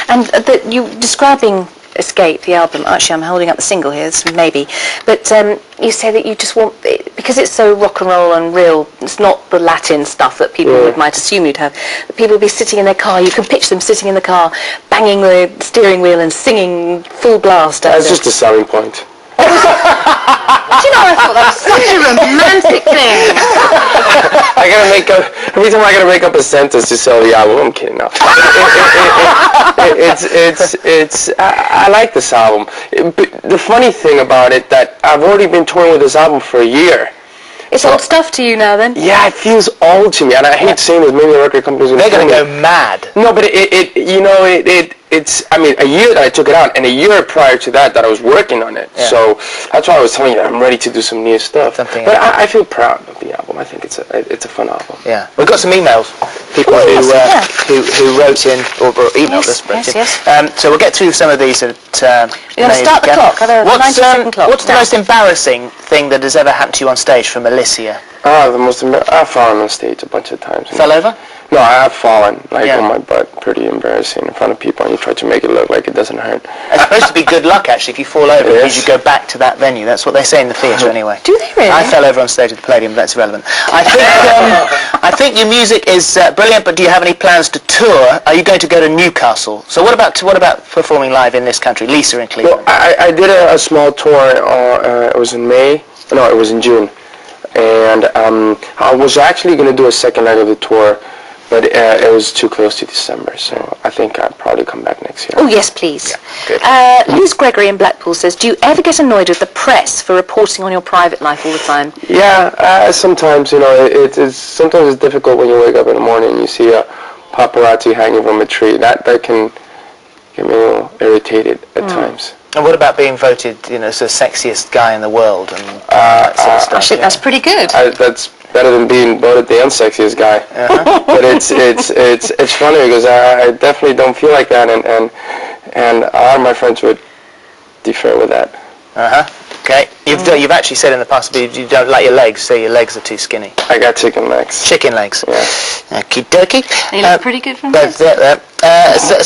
And you describing Escape, the album, actually I'm holding up the single here, so maybe, but you say that you just want, because it's so rock and roll and real, it's not the Latin stuff that people might assume you'd have, that people would be sitting in their car, you can picture them sitting in the car, banging the steering wheel and singing full blast. That's just a selling point. Do you know, I thought that was such a romantic thing. Every time I gotta make up a sentence to sell the album. I'm kidding now. I like this album. The funny thing about it, that I've already been touring with this album for a year. It's old stuff to you now, then? Yeah, it feels old to me, and I hate saying this. Maybe the record companies are going to go mad. No, but it's. I mean, a year that I took it out, and a year prior to that I was working on it. Yeah. So that's why I was telling you that I'm ready to do some new stuff. But I feel proud of the album. I think it's a fun album. Yeah, we've got some emails. People who wrote in or emailed us. Yes. So we'll get through some of these. We're going to start the clock. What's the most embarrassing thing that has ever happened to you on stage from Alicia? I've fallen on stage a bunch of times. Fell over? No, I have fallen, on my butt, pretty embarrassing, in front of people, and you try to make it look like it doesn't hurt. It's supposed to be good luck, actually, if you fall over, because you go back to that venue. That's what they say in the theatre, anyway. Do they really? I fell over on stage at the Palladium, but that's irrelevant. I think your music is brilliant, but do you have any plans to tour? Are you going to go to Newcastle? So what about performing live in this country, Lisa in Cleveland? Well, I did a small tour, it was in May, no, it was in June, and I was actually going to do a second leg of the tour, but it was too close to December, so I think I'd probably come back next year. Oh, yes, please. Yeah, good. Liz Gregory in Blackpool says, do you ever get annoyed with the press for reporting on your private life all the time? Yeah, sometimes, sometimes it's difficult when you wake up in the morning and you see a paparazzi hanging from a tree. That can get me a little irritated at times. And what about being voted, as the sexiest guy in the world and that sort of stuff? I think that's pretty good. That's better than being voted the unsexiest guy. But it's funny because I definitely don't feel like that, and a lot of my friends would defer with that. Okay. You've actually said in the past that you don't like your legs, so your legs are too skinny. I got chicken legs. Chicken legs. Yeah. Okie dokie. You look pretty good from this.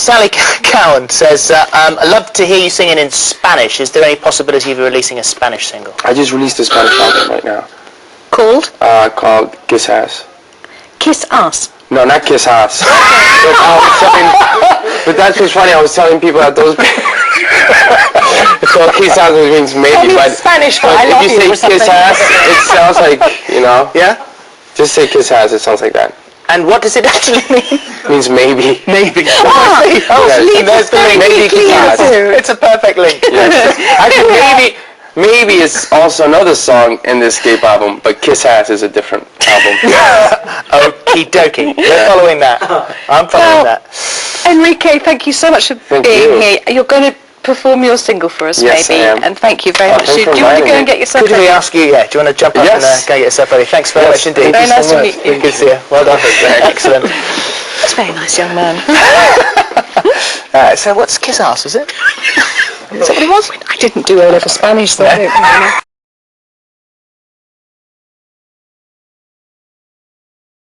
Sally Cowan says, I'd love to hear you singing in Spanish. Is there any possibility of you releasing a Spanish single? I just released a Spanish album right now. Called? Called Kiss Ass. Kiss Ass? No, not Kiss Ass. But that's what's funny. I was telling people that those... It's called Kiss Ass, which means maybe. But Spanish, but if you say Kiss Ass, it sounds like, Yeah? Just say Kiss Ass, it sounds like that. And what does it actually mean? It means maybe. Maybe. There's the link. Maybe Kiss Ass. It's a perfect link. Yes. Actually, maybe it's also another song in the Escape album, but Kiss Ass is a different album. Okie dokie. We're following that. I'm following that. Enrique, thank you so much for being here. You're going to perform your single for us, yes, maybe. I am. And thank you very much. Do you want to go and get yourself ready? Could we ask you, do you want to jump up and go get yourself ready? Thanks very much indeed. Very nice to meet you. Good to see you. Well done. Excellent. That's a very nice young man. So what's Kiss Ass, is it? Is that what it was? I didn't do A-level Spanish, so I don't know.